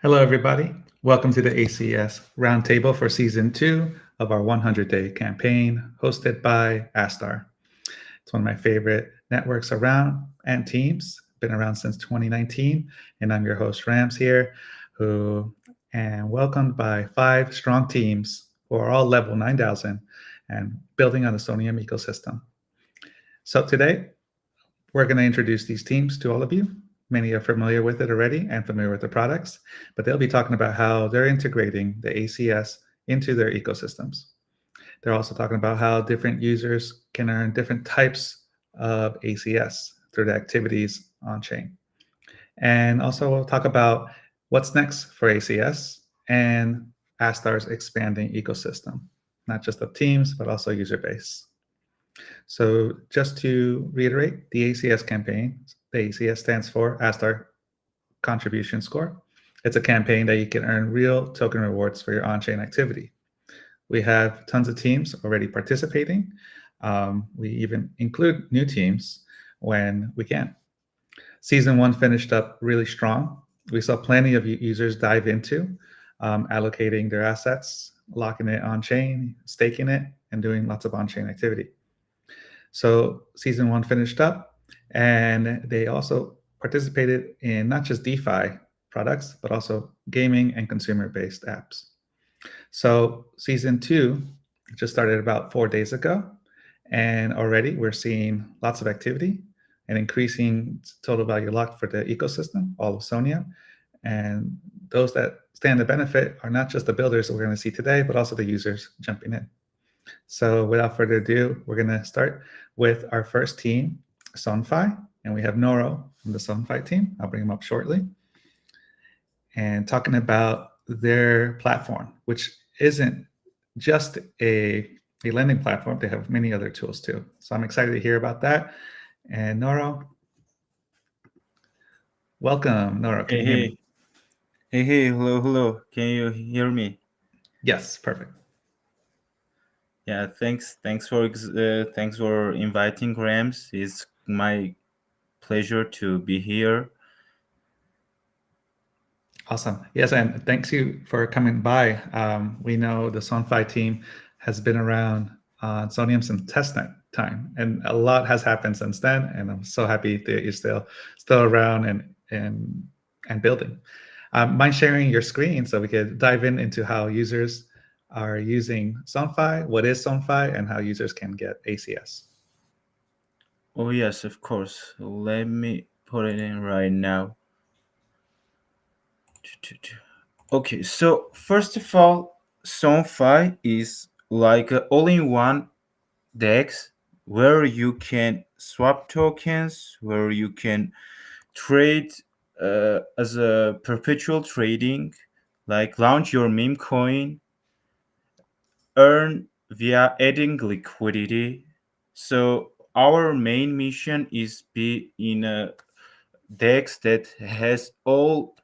Hello, everybody. Welcome to the ACS Roundtable for Season 2 of our 100-day campaign hosted by Astar. It's one of my favorite networks around and teams. Been around since 2019, and I'm your host, Rams, here, who am welcomed by 5 strong teams who are all level 9,000 and building on the Sonium ecosystem. So today, we're going to introduce these teams to all of you. Many are familiar with it already and familiar with the products, but they'll be talking about how they're integrating the ACS into their ecosystems. They're also talking about how different users can earn different types of ACS through the activities on chain. And also we'll talk about what's next for ACS and Astar's expanding ecosystem, not just of teams, but also user base. So just to reiterate, the ACS campaign, the ACS stands for Astar Contribution Score. It's a campaign that you can earn real token rewards for your on-chain activity. We have tons of teams already participating. We even include new teams when we can. Season 1 finished up really strong. We saw plenty of users dive into allocating their assets, locking it on-chain, staking it, and doing lots of on-chain activity. So Season 1 finished up, and they also participated in not just DeFi products, but also gaming and consumer-based apps. So Season 2 just started about 4 days ago, and already we're seeing lots of activity and increasing total value locked for the ecosystem, all of Sonia. And those that stand to benefit are not just the builders that we're going to see today, but also the users jumping in. So without further ado, we're going to start with our first team, SoneFi, and we have Noro from the SoneFi team. I'll bring him up shortly. And talking about their platform, which isn't just a lending platform. They have many other tools too. So I'm excited to hear about that. And Noro, welcome. Noro, can you hear me? Hey, hello. Can you hear me? Yes, perfect. Yeah, thanks for inviting Rams. It's my pleasure to be here. Awesome. Yes, and thanks you for coming by. We know the SoneFi team has been around on Sonium since testnet time, and a lot has happened since then. And I'm so happy that you're still around and building. Mind sharing your screen so we could dive into how users are using SoneFi, what is SoneFi, and how users can get ACS. Oh yes, of course. Let me put it in right now. Okay, so first of all, SoneFi is like an all-in-one DEX where you can swap tokens, where you can trade as a perpetual trading, like launch your meme coin, earn via adding liquidity. So our main mission is be in a DEX that has all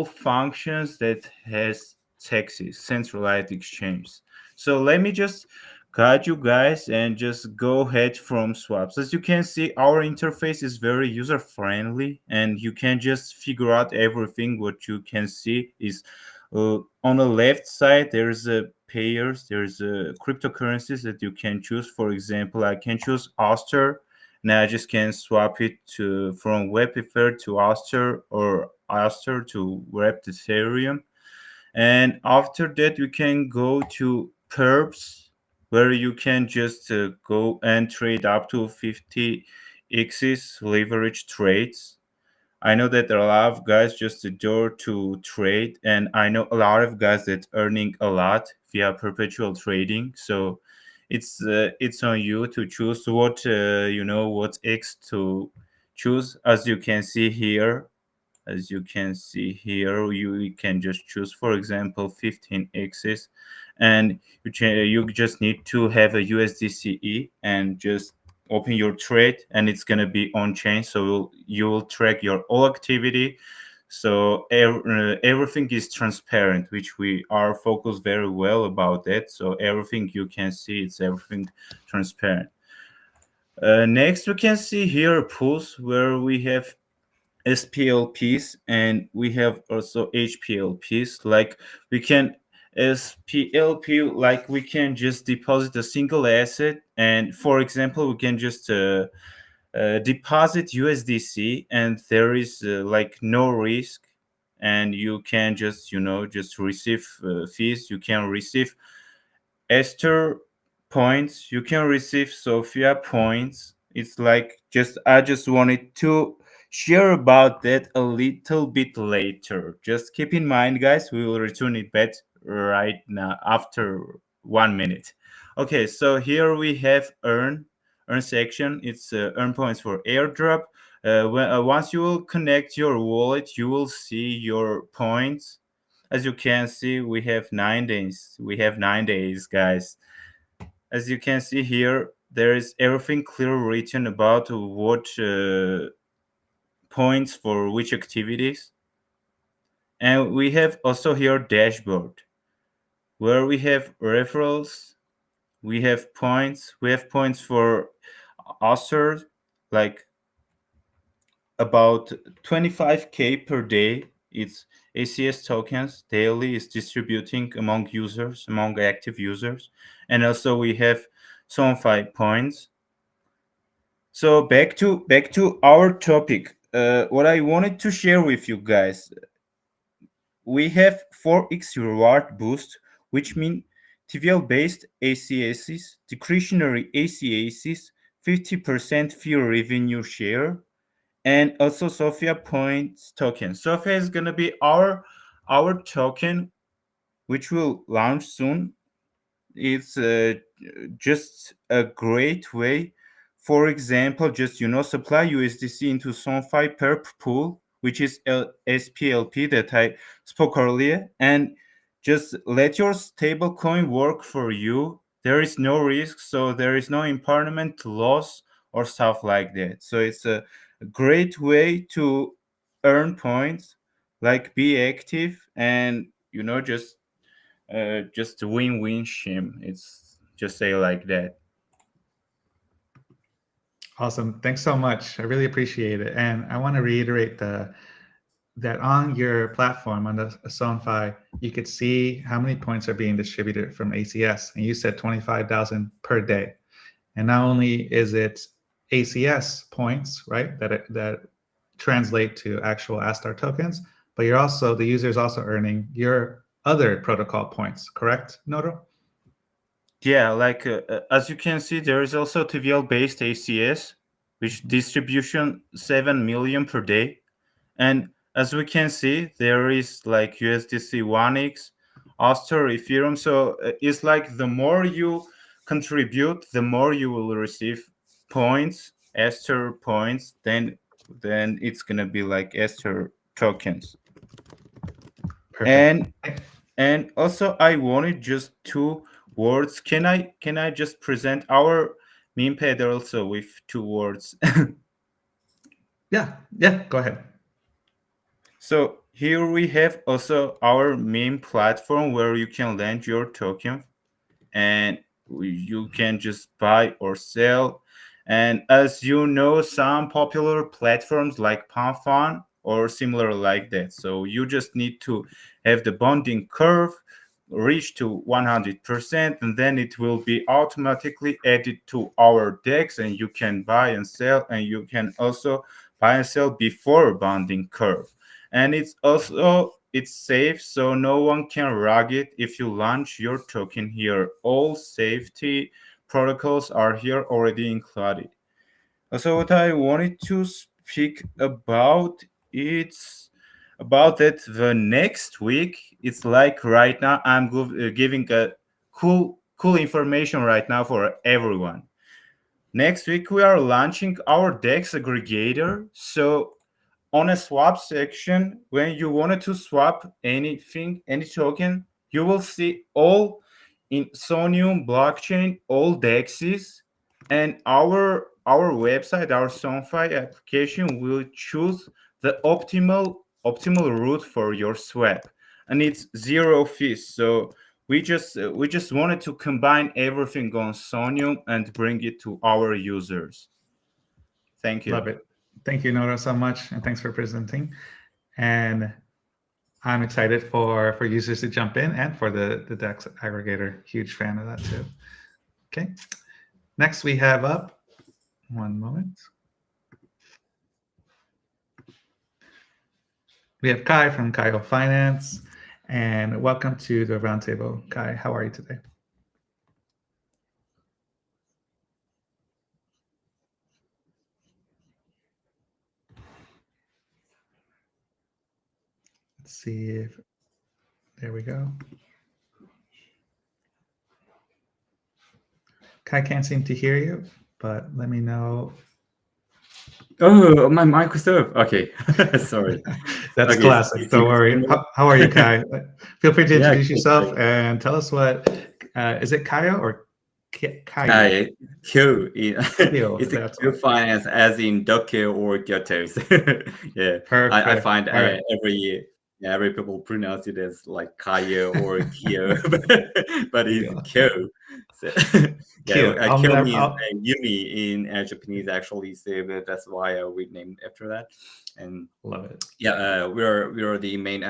functions that has taxes, centralized exchange. So let me just guide you guys and just go ahead from swaps. As you can see, our interface is very user friendly, and you can just figure out everything. What you can see is on the left side there's a payers, there's a cryptocurrencies that you can choose. For example, I can choose Auster. Now I just can swap it to from Webether to Auster or Auster to Web Ethereum. And after that, you can go to Perps, where you can just go and trade up to 50 X's leverage trades. I know that there are a lot of guys just adore to trade, and I know a lot of guys that earning a lot via perpetual trading. So it's on you to choose what what X to choose. As you can see here, you can just choose, for example, 15 X's, and you just need to have a USDCE and just open your trade, and it's going to be on chain, so you will track your all activity. So everything is transparent, which we are focused very well about that. So everything you can see, it's everything transparent. Next we can see here pools where we have SPLPs, and we have also HPLPs. Like we can SPLP, like we can just deposit a single asset, and for example, we can just deposit USDC, and there is like no risk, and you can just just receive fees. You can receive Esther points. You can receive Sophia points. It's like just I just wanted to share about that a little bit later. Just keep in mind, guys, we will return it back right now after 1 minute. Okay, so here we have earn section. It's earn points for airdrop. Once you will connect your wallet, you will see your points. As you can see, we have 9 days. We have 9 days, guys. As you can see here, there is everything clear written about what points for which activities. And we have also here dashboard, where we have referrals, we have points for authors, like about 25K per day. It's ACS tokens daily is distributing among users, among active users. And also we have SoneFi points. So back to our topic. What I wanted to share with you guys, we have 4x reward boost, which mean TVL based ACSs, discretionary ACSs, 50% fee revenue share, and also Sophia points token. Sophia is gonna be our token, which will launch soon. It's just a great way. For example, just supply USDC into SoneFi perp pool, which is SPLP that I spoke earlier, and just let your stablecoin work for you. There is no risk, so there is no impairment loss or stuff like that. So it's a great way to earn points, like be active, and just a win-win shim. It's just say like that. Awesome. Thanks so much. I really appreciate it. And I want to reiterate that on your platform, on the SoneFi, you could see how many points are being distributed from ACS. And you said 25,000 per day. And not only is it ACS points, right, that translate to actual Astar tokens, but the user is also earning your other protocol points, correct, Noto? Yeah, like as you can see, there is also TVL based ACS, which distribution 7 million per day. And as we can see, there is like USDC 1x, Auster, Ethereum. So it's like the more you contribute, the more you will receive points, Esther points. Then it's gonna be like Esther tokens. Perfect. And also I wanted just 2 words. Can I just present our meme pad also with 2 words? Yeah, go ahead. So here we have also our meme platform where you can lend your token, and you can just buy or sell. And as you know, some popular platforms like Panfan or similar like that. So you just need to have the bonding curve reach to 100%, and then it will be automatically added to our DEX, and you can buy and sell, and you can also buy and sell before bonding curve. And it's safe, so no one can rug it if you launch your token here. All safety protocols are here already included. So what I wanted to speak about, it's about that the next week. It's like right now I'm giving a cool information right now for everyone. Next week we are launching our DEX aggregator. So on a swap section, when you wanted to swap anything, any token, you will see all in Sonium blockchain, all DEXs, and our website, our SoneFi application will choose the optimal route for your swap, and it's zero fees. So we just wanted to combine everything on Sonium and bring it to our users. Thank you. Love it. Thank you, Nora, so much, and thanks for presenting. And I'm excited for users to jump in and for the DEX aggregator. Huge fan of that too. Okay. Next we have up, one moment. We have Kai from Kyle Finance, and welcome to the roundtable. Kai, how are you today? Let's see if, there we go. Kai can't seem to hear you, but let me know. Oh, my Microsoft. Okay, sorry. That's Okay, classic. Don't worry. How are you, Kai? Feel free to Yeah, introduce good, yourself great. and tell us what is it Kaya or Kayu? Q. Kyo. It's a That's Q what. finance, as in Docker or Gyotos. Yeah, I Perfect. find All right. every people pronounce it as like Kaya or Kyo, but it's Kyo. Q. So, yeah, Kyo. Kyo means Yumi in Japanese actually, so that's why we named after that. And love it. yeah, we are the main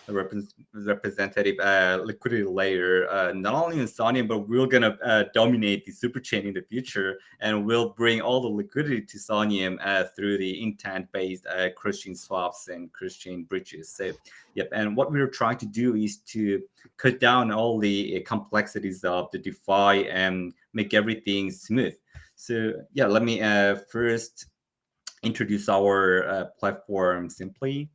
representative liquidity layer, not only in Sonium, but we're gonna dominate the super chain in the future, and we'll bring all the liquidity to Sonium through the intent-based cross-chain swaps and cross-chain bridges. So, yep. And what we're trying to do is to cut down all the complexities of the DeFi and make everything smooth. So, yeah, let me first introduce our platform simply.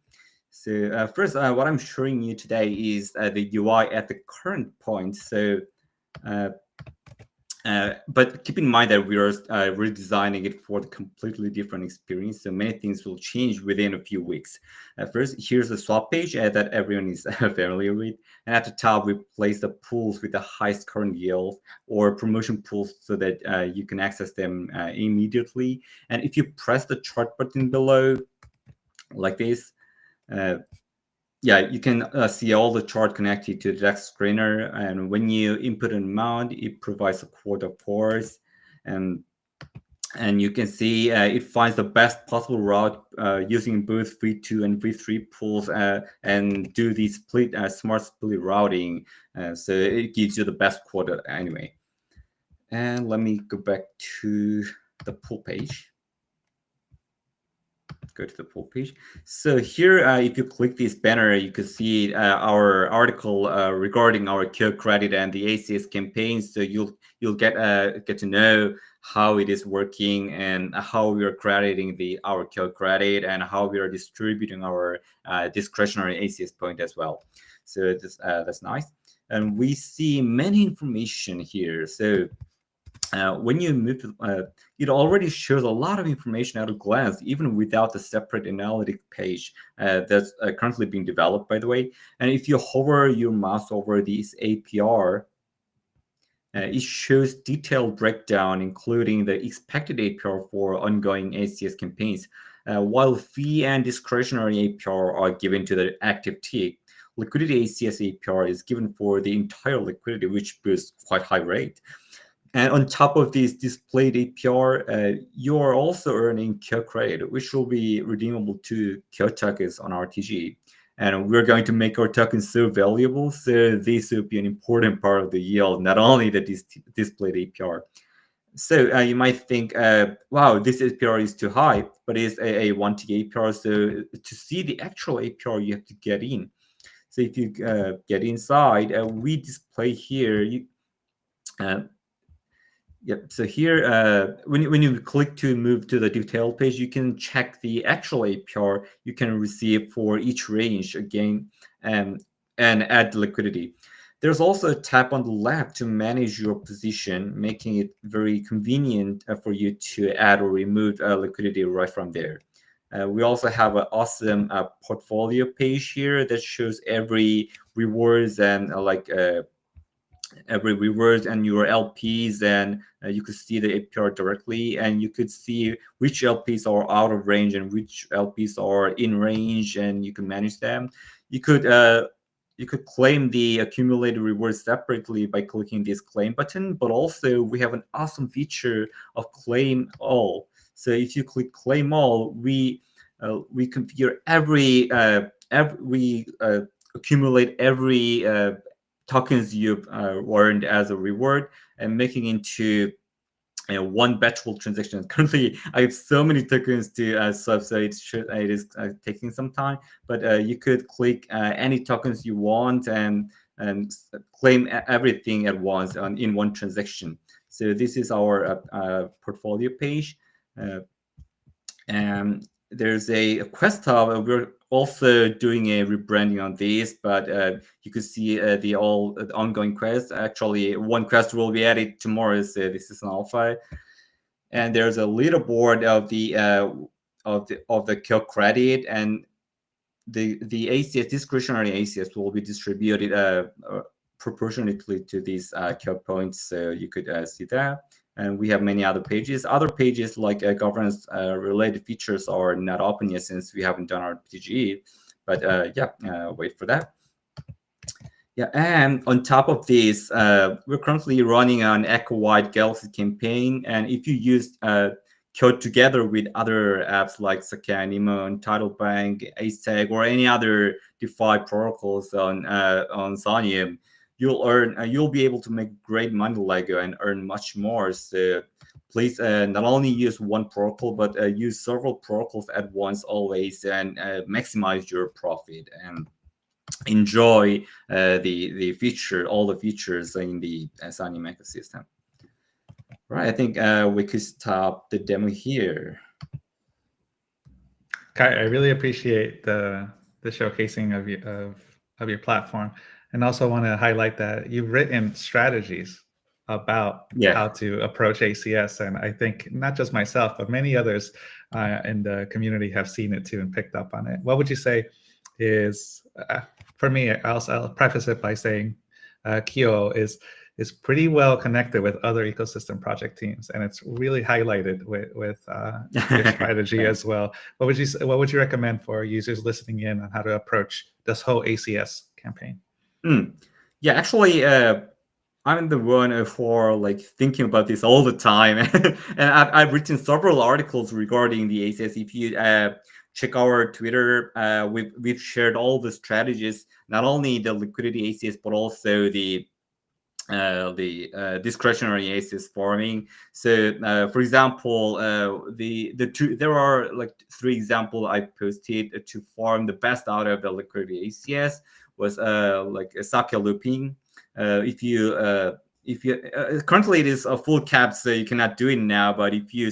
So first, what I'm showing you today is the UI at the current point. So, but keep in mind that we are redesigning it for the completely different experience. So many things will change within a few weeks. First, here's the swap page that everyone is familiar with. And at the top, we place the pools with the highest current yield or promotion pools so that you can access them immediately. And if you press the chart button below, like this, yeah, you can see all the chart connected to the DEX screener. And when you input an amount, it provides a quota force. And you can see it finds the best possible route using both V2 and V3 pools and do the split smart split routing. So it gives you the best quota anyway. And let me go back to the pool page. Go to the pool page. So here, if you click this banner, you can see our article regarding our Q credit and the ACS campaign. So you'll get to know how it is working and how we are crediting our Q credit and how we are distributing our discretionary ACS point as well. So that's nice. And we see many information here. So when you move to, it already shows a lot of information at a glance, even without the separate analytic page that's currently being developed, by the way. And if you hover your mouse over this APR, it shows detailed breakdown, including the expected APR for ongoing ACS campaigns. While fee and discretionary APR are given to the active tick, liquidity ACS APR is given for the entire liquidity, which boosts quite high rate. And on top of this displayed APR, you are also earning Q credit, which will be redeemable to Q tokens on RTG. And we're going to make our tokens so valuable, so this will be an important part of the yield, not only the displayed APR. So you might think, wow, this APR is too high, but it's a 1T APR. So to see the actual APR, you have to get in. So if you get inside, we display here, Yep. So here, when you click to move to the detail page, you can check the actual APR you can receive for each range again, and add liquidity. There's also a tab on the left to manage your position, making it very convenient for you to add or remove liquidity right from there. We also have an awesome portfolio page here that shows every rewards and every rewards and your LPs, and you could see the APR directly, and you could see which LPs are out of range and which LPs are in range, and you can manage them. You could claim the accumulated rewards separately by clicking this claim button, but also we have an awesome feature of claim all. So if you click claim all, we configure we accumulate every tokens you've earned as a reward and making into one batchable transaction. Currently, I have so many tokens to swap, so it is taking some time. But you could click any tokens you want and claim everything at once in one transaction. So this is our portfolio page, and there's a quest hub. We're also doing a rebranding on this, but you could see the ongoing quests. Actually, one quest will be added tomorrow. So this is SoneFi, and there's a leaderboard of the kill credit, and the ACS discretionary ACS will be distributed proportionately to these kill points. So you could see that. And we have many other pages. Other pages like governance related features are not open yet since we haven't done our PGE. But wait for that. Yeah, and on top of this, we're currently running an eco-wide Galaxy campaign. And if you use Code together with other apps like Sakai, Nemo, Tidal Bank, AceTag, or any other DeFi protocols on Sonium, you'll be able to make great money Lego and earn much more. So please not only use one protocol, but use several protocols at once always, and maximize your profit and enjoy all the features in the Sonium ecosystem. Right, I think we could stop the demo here. Kai, I really appreciate the showcasing of your platform, and also want to highlight that you've written strategies about how to approach ACS, and I think not just myself, but many others in the community have seen it too and picked up on it. What would you say is, for me, I'll preface it by saying Kyo is pretty well connected with other ecosystem project teams, and it's really highlighted with your strategy as well. What would you recommend for users listening in on how to approach this whole ACS campaign? Yeah, actually, I'm the one for like thinking about this all the time, and I've written several articles regarding the ACS. If you check our Twitter, we've shared all the strategies, not only the liquidity ACS, but also the discretionary ACS farming. So, for example, there are like 3 examples I posted to farm the best out of the liquidity ACS was like a sake looping. If you currently it is a full cap, so you cannot do it now. But if you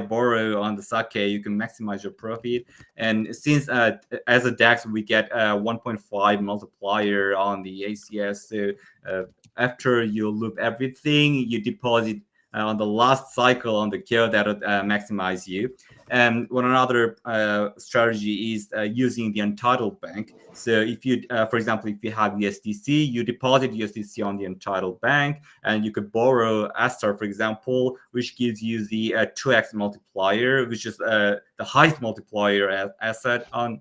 borrow on the sake, you can maximize your profit. And since as a DEX we get 1.5 multiplier on the ACS, so after you loop everything, you deposit on the last cycle on the kill that would maximize you. And one another strategy is using the Untitled Bank. So if you, for example, if you have USDC, you deposit USDC on the Untitled Bank, and you could borrow Astar, for example, which gives you the 2x multiplier, which is the highest multiplier asset on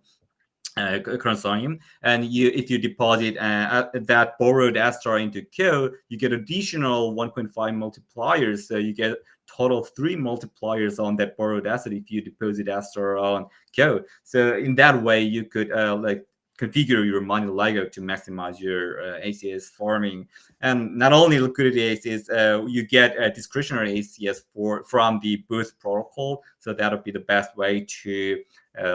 current Sonium. And if you deposit that borrowed Astar into Q, you get additional 1.5 multipliers. So you get total 3 multipliers on that borrowed asset if you deposit Astar on Q. So in that way, you could like configure your money Lego to maximize your ACS farming. And not only liquidity ACS, you get a discretionary ACS from the Boost protocol. So that would be the best way to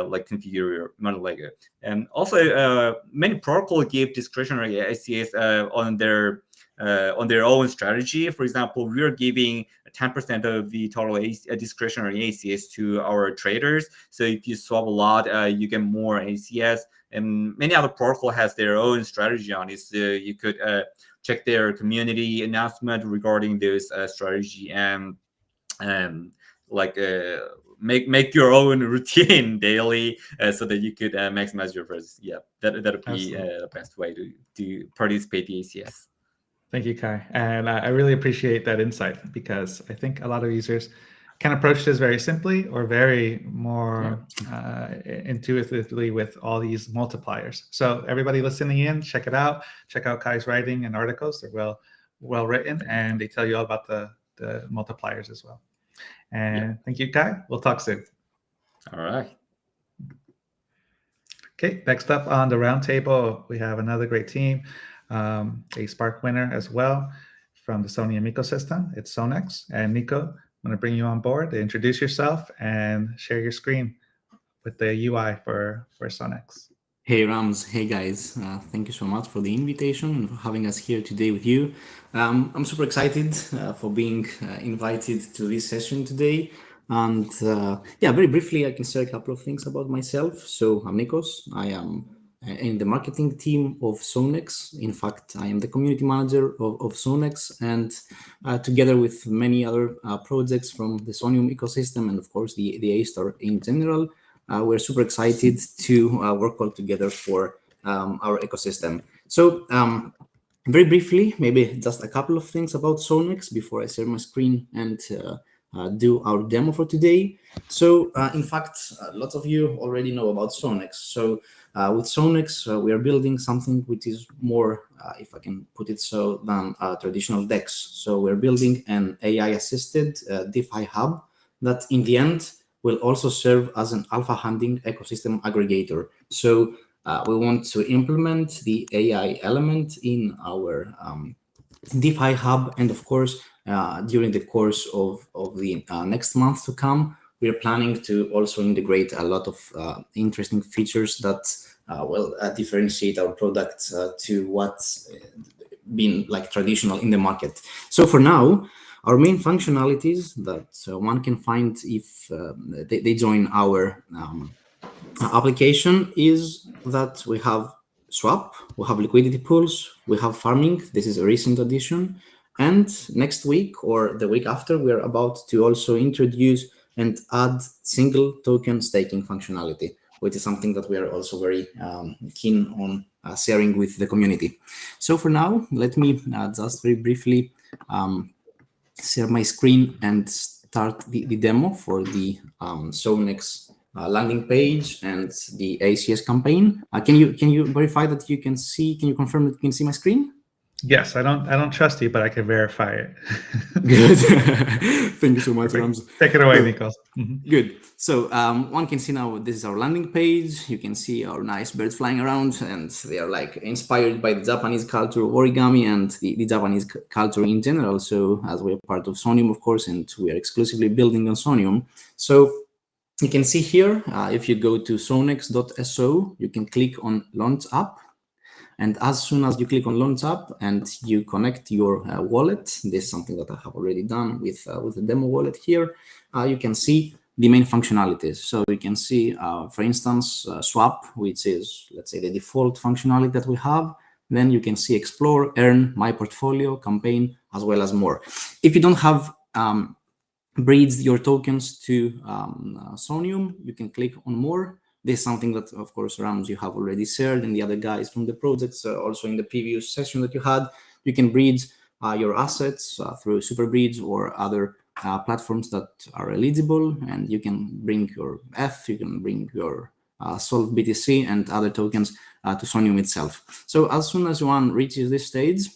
like configure your money Lego. And also, many protocols give discretionary ACS on their own strategy. For example, we are giving 10% of the total discretionary ACS to our traders. So if you swap a lot, you get more ACS. And many other protocol has their own strategy on it. So you could check their community announcement regarding this strategy and like make your own routine daily so that you could maximize your first. Yeah, that would be the best way to participate in ACS. Thank you, Kai. And I really appreciate that insight, because I think a lot of users can approach this very simply or very more intuitively with all these multipliers. So everybody listening in, check it out. Check out Kai's writing and articles. They're well written, and they tell you all about the multipliers as well. And thank you, Kai. We'll talk soon. All right. Okay, next up on the roundtable, we have another great team, a Spark winner as well from the Sonium ecosystem. It's SONEX. And Nico, I'm going to bring you on board to introduce yourself and share your screen with the UI for SONEX. Hey Rams, hey guys, thank you so much for the invitation and for having us here today with you. I'm super excited for being invited to this session today. And yeah, very briefly, I can share a couple of things about myself. So I'm Nikos. I am in the marketing team of SONEX. In fact, I am the community manager of SONEX, and together with many other projects from the Sonium ecosystem and of course the A-Star in general, we're super excited to work all together for our ecosystem. So very briefly, maybe just a couple of things about SONEX before I share my screen and do our demo for today. So in fact, lots of you already know about SONEX. So with SONEX, we are building something which is more, if I can put it so, than traditional DEX. So we're building an AI-assisted DeFi hub that in the end will also serve as an alpha hunting ecosystem aggregator. So we want to implement the AI element in our DeFi hub, and of course, during the course of the next month to come, we are planning to also integrate a lot of interesting features that will differentiate our product to what's been like traditional in the market. So for now, our main functionalities that one can find if they join our application is that we have swap, we have liquidity pools, we have farming. This is a recent addition. And next week or the week after, we are about to also introduce and add single token staking functionality, which is something that we are also very keen on sharing with the community. So for now, let me just very briefly share my screen and start the demo for the SONEX landing page and the ACS campaign. Can you verify that you can see? Can you confirm that you can see my screen? Yes, I don't trust you, but I can verify it. Good. Thank you so much, Rams. Take it away, Nikos. Good. So one can see now this is our landing page. You can see our nice birds flying around, and they are like inspired by the Japanese culture of origami and the Japanese culture in general. So as we are part of Sonium, of course, and we are exclusively building on Sonium. So you can see here, if you go to sonex.so, you can click on Launch App. And as soon as you click on Launch App and you connect your wallet, this is something that I have already done with the demo wallet here, you can see the main functionalities. So you can see, for instance, swap, which is, let's say, the default functionality that we have. Then you can see explore, earn, my portfolio, campaign, as well as more. If you don't have breeds your tokens to Sonium, you can click on more. This is something that, of course, Rams, you have already shared, and the other guys from the projects also in the previous session that you had. You can breed your assets through super breeds or other platforms that are eligible, and you can bring your F, you can bring your Solve BTC and other tokens to Sonium itself. So as soon as one reaches this stage,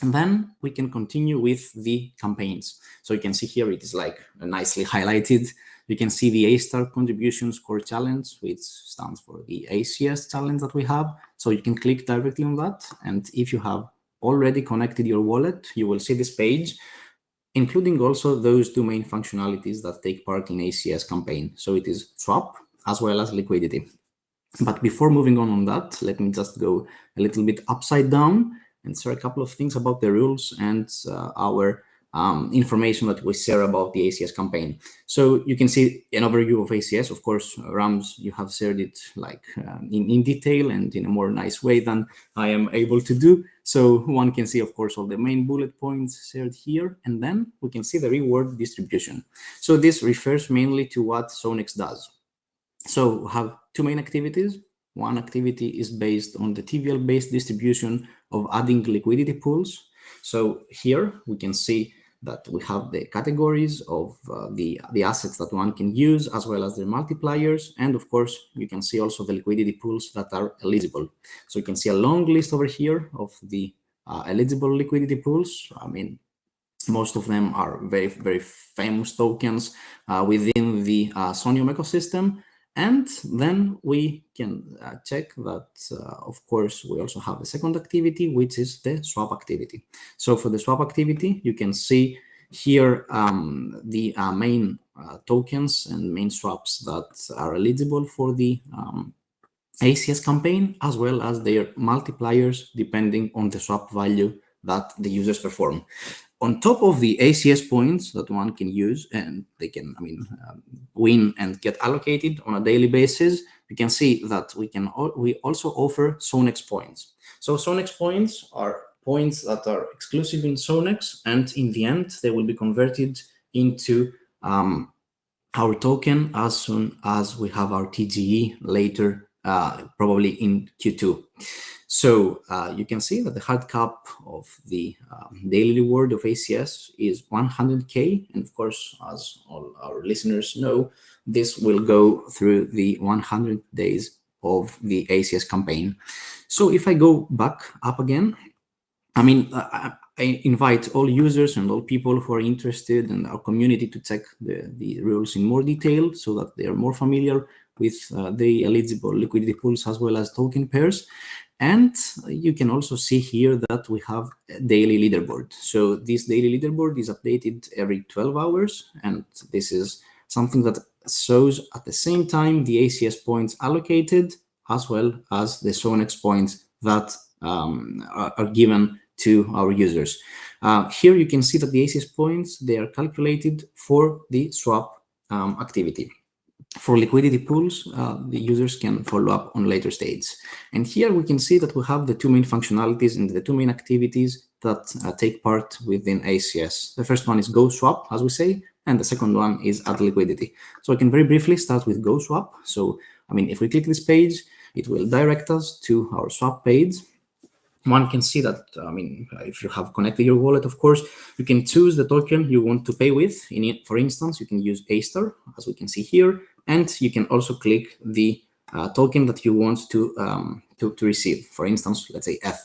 and then we can continue with the campaigns. So you can see here, it is like nicely highlighted. You can see the A-Star Contributions Core Challenge, which stands for the ACS challenge that we have. So you can click directly on that. And if you have already connected your wallet, you will see this page, including also those two main functionalities that take part in ACS campaign. So it is swap as well as liquidity. But before moving on that, let me just go a little bit upside down and share a couple of things about the rules and our information that we share about the ACS campaign. So you can see an overview of ACS. Of course, Rams, you have shared it like in detail and in a more nice way than I am able to do. So one can see, of course, all the main bullet points shared here, and then we can see the reward distribution. So this refers mainly to what SONEX does. So we have two main activities. One activity is based on the TVL-based distribution of adding liquidity pools. So here we can see that we have the categories of the assets that one can use, as well as their multipliers. And of course, you can see also the liquidity pools that are eligible. So you can see a long list over here of the eligible liquidity pools. I mean, Most of them are very, very famous tokens within the Sonium ecosystem. And then we can check that, of course, we also have the second activity, which is the swap activity. So for the swap activity, you can see here the main tokens and main swaps that are eligible for the ACS campaign, as well as their multipliers depending on the swap value that the users perform. On top of the ACS points that one can use, and they can, win and get allocated on a daily basis, you can see that we also offer SONEX points. So SONEX points are points that are exclusive in SONEX, and in the end, they will be converted into our token as soon as we have our TGE later, probably in Q2. So you can see that the hard cap of the daily reward of ACS is 100K. And of course, as all our listeners know, this will go through the 100 days of the ACS campaign. So if I go back up again, I invite all users and all people who are interested in our community to check the rules in more detail so that they are more familiar with the eligible liquidity pools as well as token pairs. And you can also see here that we have a daily leaderboard. So this daily leaderboard is updated every 12 hours. And this is something that shows at the same time the ACS points allocated as well as the SONEX points that are given to our users. Here you can see that the ACS points, they are calculated for the swap activity. For liquidity pools, the users can follow up on later stages. And here we can see that we have the two main functionalities and the two main activities that take part within ACS. The first one is Go Swap, as we say, and the second one is Add Liquidity. So I can very briefly start with Go Swap. So, if we click this page, it will direct us to our swap page. One can see that, if you have connected your wallet, of course, you can choose the token you want to pay with. For instance, you can use A*, as we can see here, and you can also click the token that you want to receive. For instance, let's say F.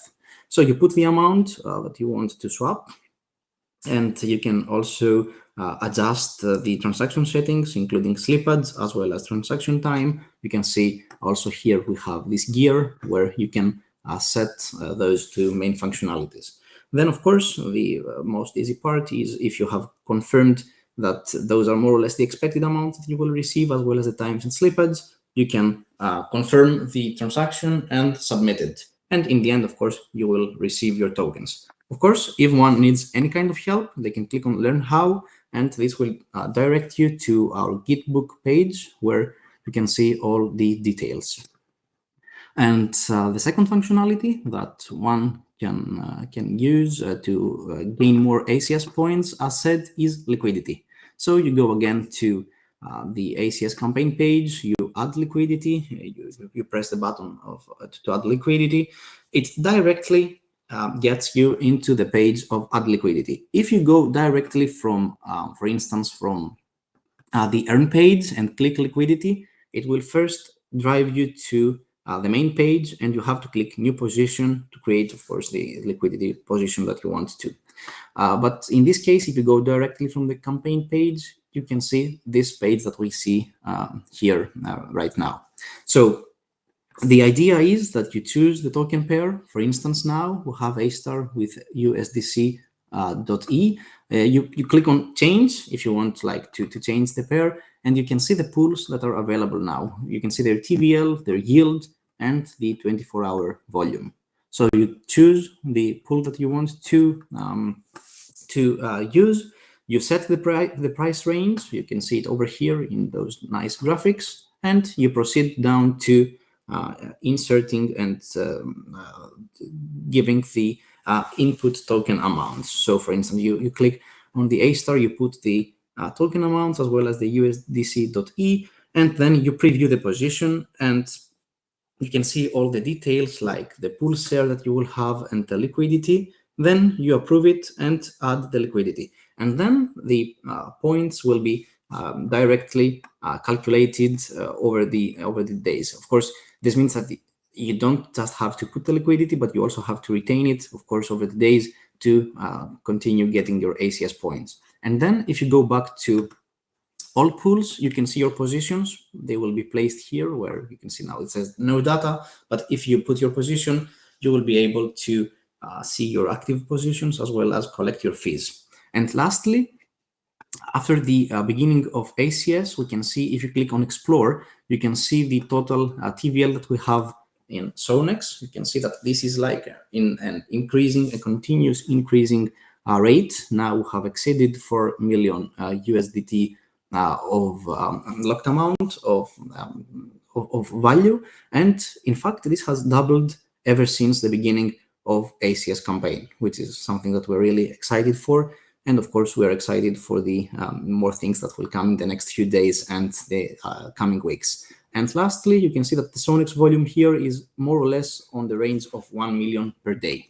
So you put the amount that you want to swap, and you can also adjust the transaction settings, including slippage as well as transaction time. You can see also here we have this gear where you can set those two main functionalities. Then, of course, the most easy part is if you have confirmed that those are more or less the expected amount that you will receive, as well as the times and slippage, you can confirm the transaction and submit it. And in the end, of course, you will receive your tokens. Of course, if one needs any kind of help, they can click on Learn How, and this will direct you to our Gitbook page where you can see all the details. And the second functionality that one can use to gain more ACS points, as said, is liquidity. So you go again to the ACS campaign page, you add liquidity, you press the button to add liquidity. It directly gets you into the page of add liquidity. If you go directly from, for instance, from the earn page and click liquidity, it will first drive you to the main page, and you have to click new position to create, of course, the liquidity position that you want to. But in this case, if you go directly from the campaign page, you can see this page that we see here right now. So the idea is that you choose the token pair. For instance, now we have A* with USDC .E. You click on change if you want to change the pair, and you can see the pools that are available now. You can see their TVL, their yield, and the 24-hour volume. So you choose the pool that you want to use. You set the price range. You can see it over here in those nice graphics, and you proceed down to inserting and giving the input token amounts. So for instance, you click on the A*, you put the token amounts as well as the USDC.E, and then you preview the position, and you can see all the details like the pool share that you will have and the liquidity. Then you approve it and add the liquidity. And then the points will be directly calculated over the days. Of course, this means that you don't just have to put the liquidity, but you also have to retain it, of course, over the days to continue getting your ACS points. And then if you go back to all pools, you can see your positions. They will be placed here, where you can see now it says no data. But if you put your position, you will be able to see your active positions as well as collect your fees. And lastly, after the beginning of ACS, we can see, if you click on Explore, you can see the total TVL that we have in SONEX. You can see that this is like in an increasing, a continuous increasing rate. Now we have exceeded 4 million USDT of locked amount of value. And in fact, this has doubled ever since the beginning of ACS campaign, which is something that we're really excited for. And of course, we're excited for the more things that will come in the next few days and the coming weeks. And lastly, you can see that the SONEX volume here is more or less on the range of 1 million per day.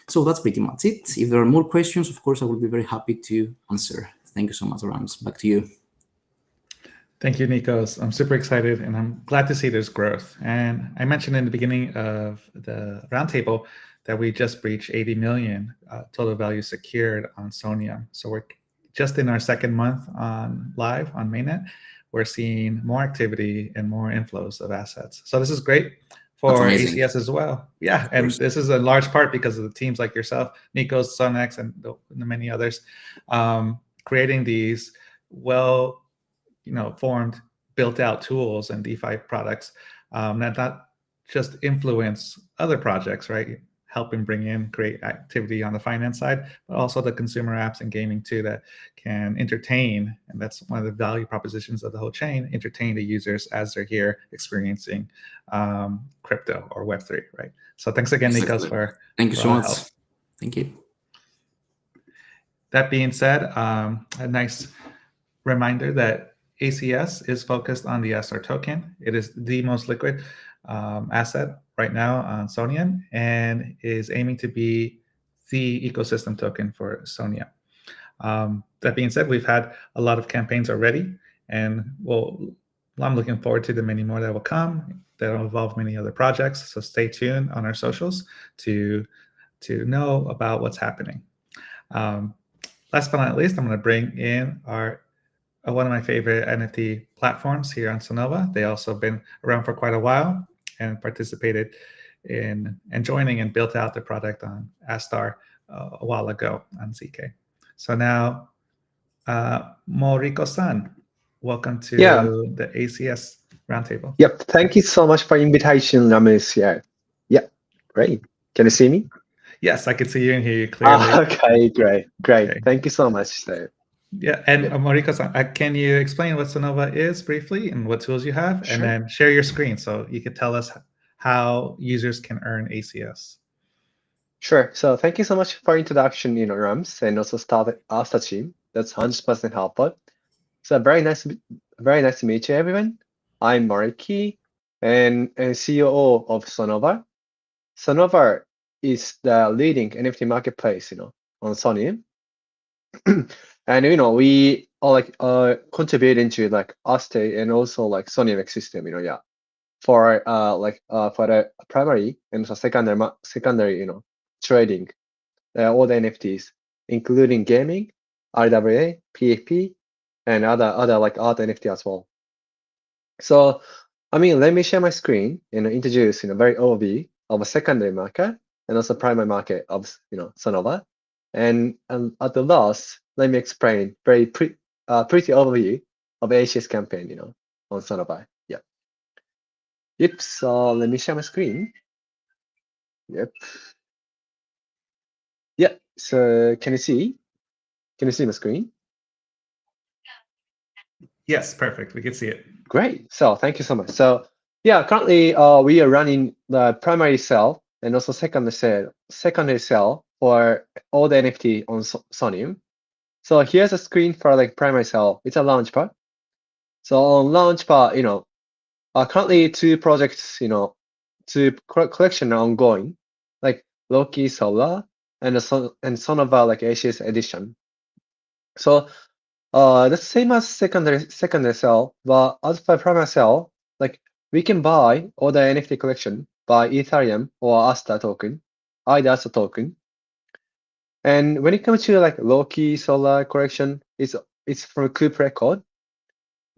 So that's pretty much it. If there are more questions, of course, I will be very happy to answer. Thank you so much, Rams. Back to you. Thank you, Nikos. I'm super excited, and I'm glad to see there's growth. And I mentioned in the beginning of the roundtable that we just breached 80 million total value secured on Sonium. So we're just in our second month on live on mainnet. We're seeing more activity and more inflows of assets. So this is great for ACS as well. Yeah, and this is a large part because of the teams like yourself, Nikos, SONEX, and the many others, creating these formed, built out tools and DeFi products that not just influence other projects, right? Helping bring in great activity on the finance side, but also the consumer apps and gaming too that can entertain. And that's one of the value propositions of the whole chain, entertain the users as they're here experiencing crypto or Web3, right? So thanks again, Nikos, for Thank you so much. help. Thank you. That being said, a nice reminder that ACS is focused on the SR token. It is the most liquid asset right now on Sonium and is aiming to be the ecosystem token for Sonia. That being said, we've had a lot of campaigns already, and I'm looking forward to the many more that will come that will involve many other projects. So stay tuned on our socials to know about what's happening. Last but not least, I'm going to bring in one of my favorite NFT platforms here on Sonova. They also been around for quite a while and participated in and joining and built out the product on Astar a while ago on ZK. So now, Moriko-san, welcome to the ACS Roundtable. Yep, thank you so much for invitation, Ramesh. Yeah, great. Can you see me? Yes, I can see you and hear you clearly. Okay, great. Okay. Thank you so much. So, yeah, and Moriko-san, can you explain what Sonova is briefly and what tools you have? Sure. And then share your screen so you could tell us how users can earn ACS. Sure. So thank you so much for introduction, Rams, and also Asta team. That's 100% helpful. So very nice to meet you, everyone. I'm Moriki, and COO of Sonova. Sonova is the leading NFT marketplace, on Sony. And we are contributing to Aste and also SONEX system, for the primary and also secondary, trading all the NFTs, including gaming, RWA, PFP, and other art NFT as well. So let me share my screen and introduce very overview of a secondary market and also primary market of Sonova. And at the last, let me explain pretty overview of ACS campaign, on Sonova. Yeah. Yep. So let me share my screen. Yep. Yeah. So can you see my screen? Yes, perfect. We can see it. Great. So thank you so much. So yeah, currently we are running the primary sale and also secondary sale for all the NFT on Sonium. So here's a screen for primary sale. It's a launchpad. So on launchpad, currently two projects, two collection are ongoing, like Loki Solar and Sonova ACS edition. So the same as secondary sale, but as for primary sale, we can buy all the NFT collection by Ethereum or Asta token, either Asta token. And when it comes to like low-key solar collection, it's from Coop Record.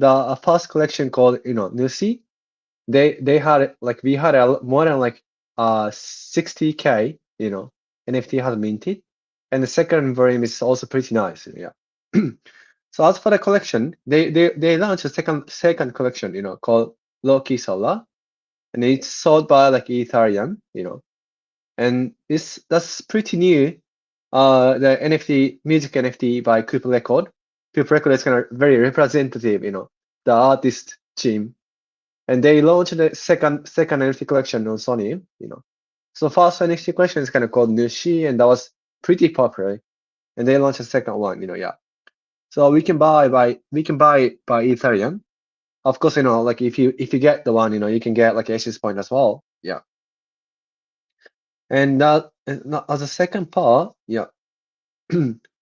The first collection called Nusi. They had like we had more than like 60K NFT has minted, and the second volume is also pretty nice. Yeah. So as for the collection, they launched a second collection, called Low-Key Solar, and it's sold by like Ethereum, and that's pretty new. The NFT music NFT by Coop Record. Coop Record is kind of very representative, the artist team, and they launched the second NFT collection on Sony, So first NFT collection is kind of called Nushi, and that was pretty popular, and they launched a second one, yeah. So we can buy by Ethereum. Of course, like if you get the one, you can get like ACS point as well. Yeah. And that as a second part, yeah.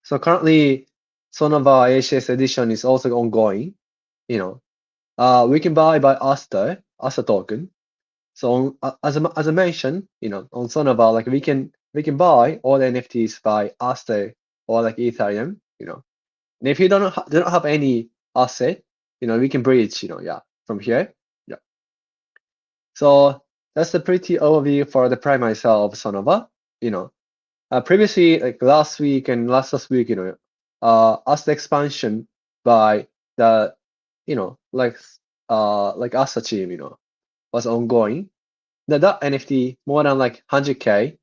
So currently, Sonova ACS edition is also ongoing. We can buy by Aster token. So as I mentioned, on Sonova, like we can buy all the NFTs by Aster or like Ethereum. And if you don't have any asset, we can bridge, yeah, from here. Yeah. So that's the pretty overview for the primary sale of Sonova. Previously, like last week and last week, asset expansion by the, like Asta team, was ongoing. That NFT more than like 100K,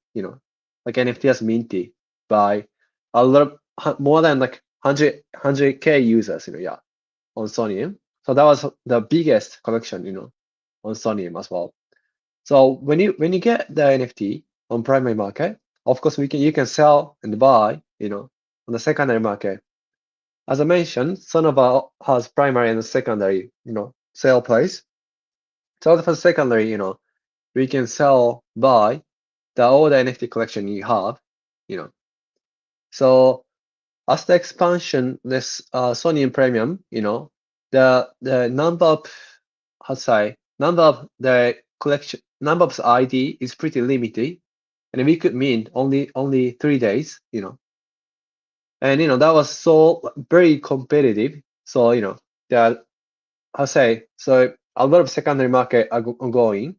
like NFT has minted by a lot more than like 100K users, yeah, on Sonium. So that was the biggest collection, on Sonium as well. So when you get the NFT on primary market, of course you can sell and buy, on the secondary market. As I mentioned, Sonova has primary and secondary, sale price. So for secondary, we can sell, buy all the NFT collection you have, So as the expansion, this Sonium Premium, the number of the collection number of ID is pretty limited, and we could mint only 3 days, and that was so very competitive. So that so a lot of secondary market are ongoing,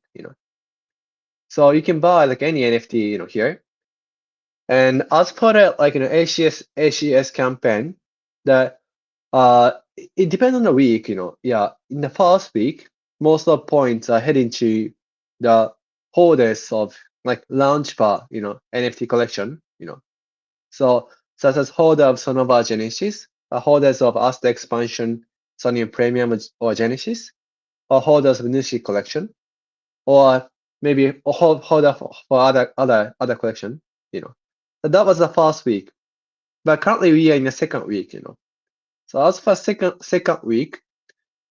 So you can buy like any NFT, here. And as for the like ACS campaign, that it depends on the week, Yeah, in the first week, most of the points are heading to the holders of like Launchpad, NFT collection, So such as holder of Sonova Genesis, holders of Asta Expansion, Sonium Premium or Genesis, or holders of Nushi collection, or maybe a holder for other collection, So that was the first week. But currently we are in the second week, So as for second week,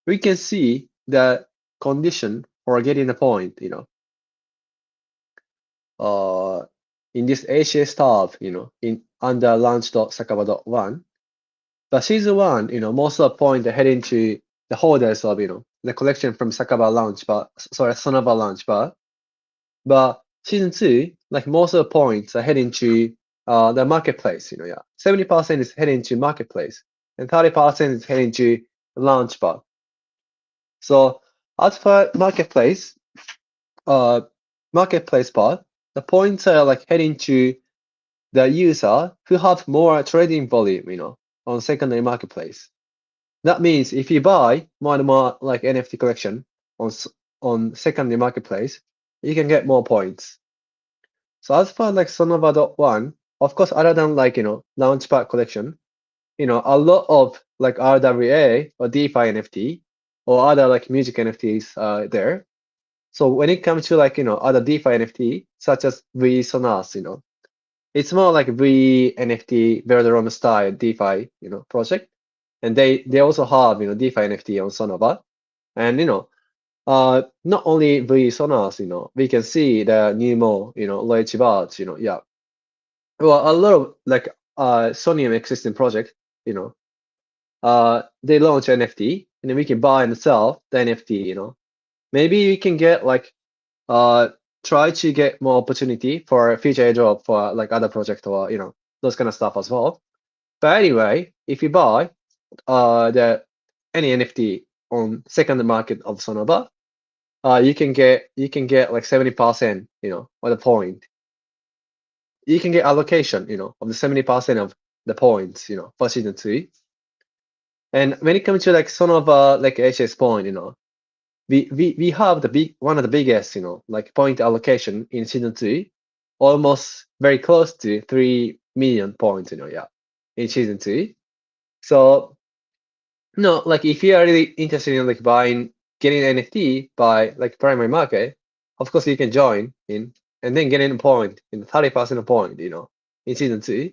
we can see the condition for getting the point, in this ACS tab, in under launch.sakaba.1. But season 1, most of the point are heading to the holders of, the collection from Sakaba launch, Sonova launch, but season 2, like most of the points are heading to the marketplace, yeah. 70% is heading to marketplace, and 30% is heading to the launch bar. So as for marketplace part, the points are like heading to the user who have more trading volume, on secondary marketplace. That means if you buy more and more like NFT collection on secondary marketplace, you can get more points. So as for like Sonova.1, of course, other than like, Launchpad collection, a lot of like RWA or DeFi NFT or other like music NFTs are there. So when it comes to like, other DeFi NFT, such as V Sonus, it's more like V NFT Velodrome style DeFi, project. And they also have, DeFi NFT on Sonova. And, not only V Sonus, we can see the Nemo, Loichi Birds, yeah. Well, a lot of like Sonium existing project, they launch NFT, and then we can buy and sell the NFT, Maybe we can get like try to get more opportunity for future airdrop for like other project or those kind of stuff as well. But anyway, if you buy any NFT on second market of Sonova, you can get like 70%, of the point. You can get allocation, of the 70% of the points, for season 3. And when it comes to like Sonova, like ACS point, we have one of the biggest, like point allocation in season 3, almost very close to 3 million points, in season 3. So, like if you are really interested in like getting an NFT by like primary market, of course you can join in and then get in a point in 30% of point, in season 2.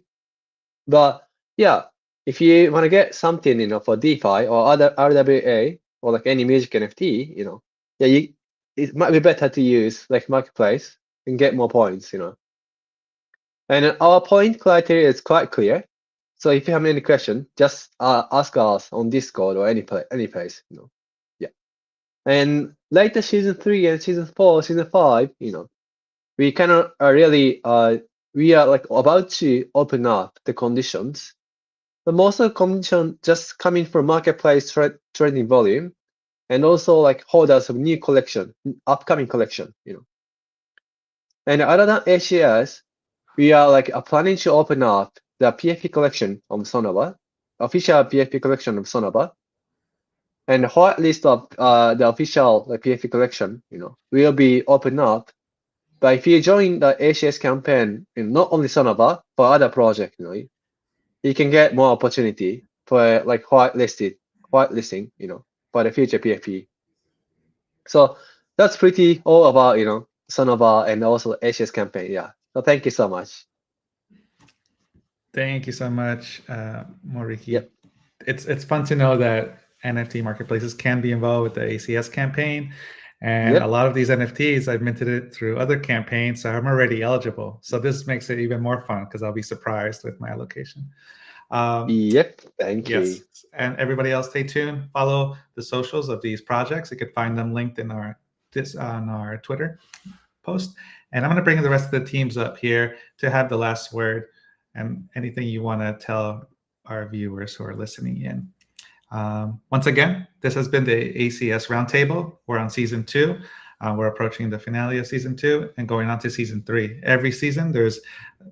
But yeah, if you want to get something, for DeFi or other RWA or like any music NFT, it might be better to use like marketplace and get more points, And our point criteria is quite clear. So if you have any question, just ask us on Discord or any place, Yeah. And later season 3 and season 4, season 5, we kind of we are like about to open up the conditions. But most of the conditions just coming from marketplace trading volume, and also like holders of new collection, upcoming collection, And other than ACS, we are like planning to open up the PFP collection of Sonova, official PFP collection of Sonova, and the whitelist of the official PFP collection, will be opened up. But if you join the ACS campaign, not only Sonova, for other projects, you can get more opportunity for like whitelisting, for the future PFP. So that's pretty all about, Sonova and also ACS campaign. Yeah. So thank you so much. Thank you so much, Moriki. Yep. It's fun to know that NFT marketplaces can be involved with the ACS campaign. And Yep. a lot of these NFTs, I've minted it through other campaigns, so I'm already eligible. So this makes it even more fun because I'll be surprised with my allocation. Yep. Thank Yes. you. And everybody else, stay tuned. Follow the socials of these projects. You could find them linked on our Twitter post. And I'm going to bring the rest of the teams up here to have the last word and anything you want to tell our viewers who are listening in. Once again, this has been the ACS Roundtable. We're on season 2. We're approaching the finale of season 2 and going on to season 3. Every season, there's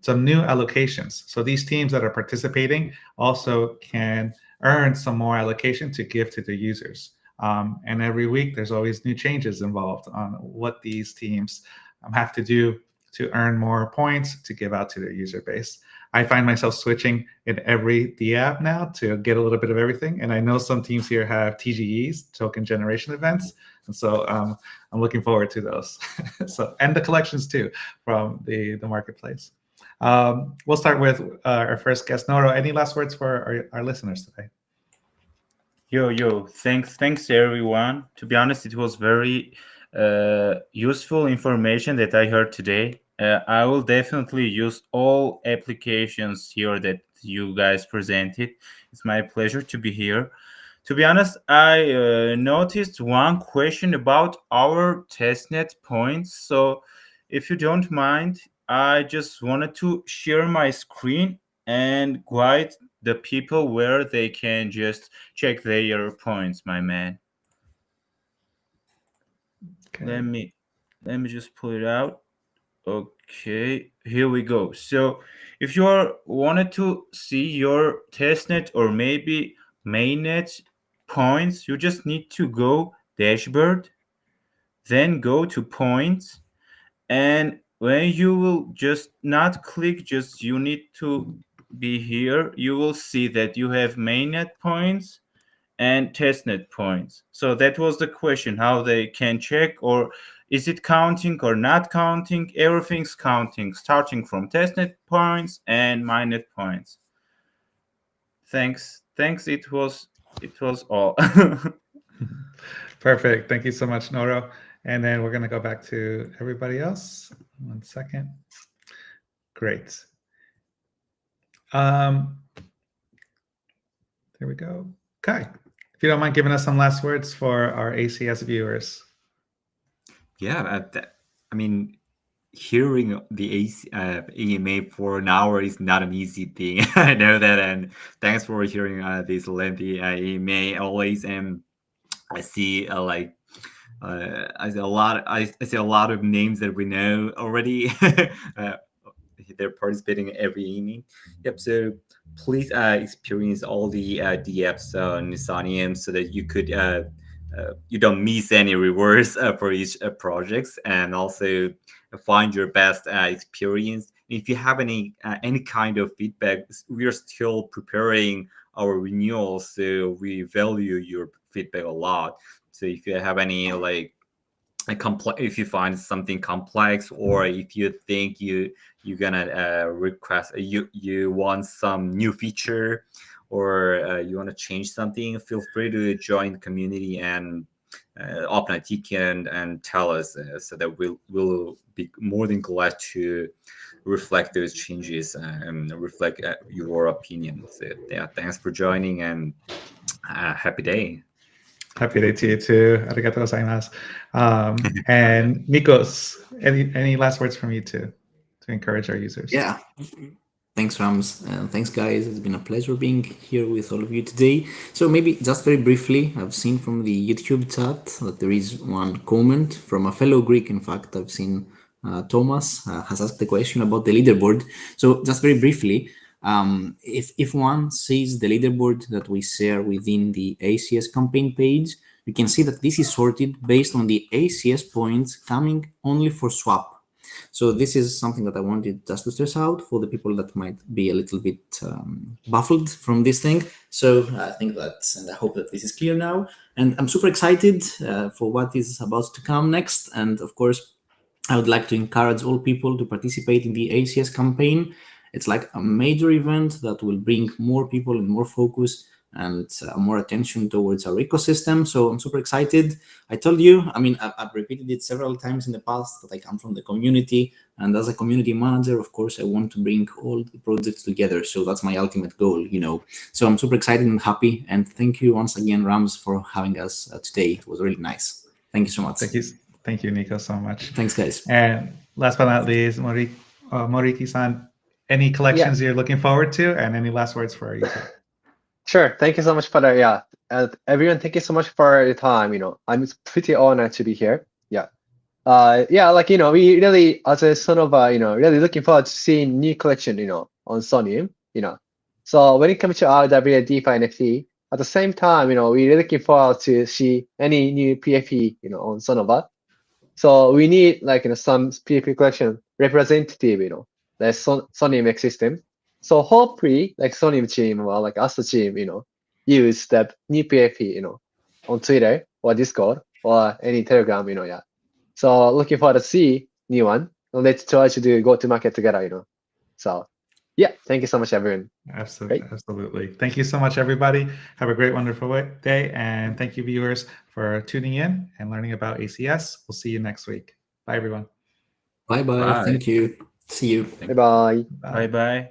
some new allocations. So these teams that are participating also can earn some more allocation to give to the users. And every week, there's always new changes involved on what these teams have to do to earn more points to give out to their user base. I find myself switching in the app now to get a little bit of everything. And I know some teams here have TGEs, token generation events. And so I'm looking forward to those. And the collections too from the marketplace. We'll start with our first guest, Noro. Any last words for our listeners today? Thanks everyone. To be honest, it was very useful information that I heard today. I will definitely use all applications here that you guys presented. It's my pleasure to be here. To be honest, I noticed one question about our testnet points. So if you don't mind, I just wanted to share my screen and guide the people where they can just check their points, my man. Okay. Let me just pull it out. Okay, here we go. So if you wanted to see your testnet or maybe mainnet points, you just need to go dashboard, then go to points, and when you will just not click, just you need to be here, you will see that you have mainnet points and testnet points. So that was the question, how they can check, or is it counting or not counting? Everything's counting, starting from testnet points and mainnet points. Thanks. It was all. Perfect. Thank you so much, Noro. And then we're going to go back to everybody else. 1 second. Great. There we go. Okay. If you don't mind giving us some last words for our ACS viewers. Yeah, I mean, hearing the AMA for an hour is not an easy thing. I know that, and thanks for hearing this lengthy AMA always. And I see I see a lot. I see a lot of names that we know already. They're participating every evening. Yep. So please experience all the DFs on Sonium so that you don't miss any rewards for each projects, and also find your best experience. If you have any kind of feedback, we are still preparing our renewal, so we value your feedback a lot. So if you have any if you find something complex, or if you think you're gonna request you want some new feature, or you want to change something, feel free to join the community and open a ticket and tell us, so that we'll be more than glad to reflect those changes and reflect your opinion. So yeah, thanks for joining, and happy day. Happy day to you too. Arigatou gozaimasu. And Nikos, any last words from you to encourage our users? Yeah. Thanks, Rams. And thanks, guys. It's been a pleasure being here with all of you today. So maybe just very briefly, I've seen from the YouTube chat that there is one comment from a fellow Greek. In fact, I've seen Thomas has asked the question about the leaderboard. So just very briefly, if one sees the leaderboard that we share within the ACS campaign page, you can see that this is sorted based on the ACS points coming only for swap. So this is something that I wanted just to stress out for the people that might be a little bit baffled from this thing. So I think that, and I hope that this is clear now. And I'm super excited for what is about to come next. And of course, I would like to encourage all people to participate in the ACS campaign. It's like a major event that will bring more people and more focus and more attention towards our ecosystem. So I'm super excited. I told you, I mean, I've repeated it several times in the past that I come from the community. And as a community manager, of course, I want to bring all the projects together. So that's my ultimate goal, you know. So I'm super excited and happy. And thank you once again, Rams, for having us today. It was really nice. Thank you so much. Thank you, Nico, so much. Thanks, guys. And last but not least, Moriki-san, any collections you're looking forward to, and any last words for our users? Sure. Thank you so much for that. Yeah. Everyone, thank you so much for your time. I'm pretty honored to be here. Yeah. We really, as a Sonova, really looking forward to seeing new collection, on Sonium, So when it comes to RWA, DeFi, NFT, at the same time, we're really looking forward to see any new PFE, on Sonova. So we need some PFP collection representative, the Sonium ecosystem. So hopefully Sonium team or Asta team, use the new PFP, on Twitter or Discord or any Telegram, yeah. So looking forward to see new one. Let's try to do go to market together, So yeah, thank you so much, everyone. Absolutely. Thank you so much, everybody. Have a great, wonderful day. And thank you, viewers, for tuning in and learning about ACS. We'll see you next week. Bye, everyone. Bye-bye. Thank you. See you. Bye-bye. Bye-bye.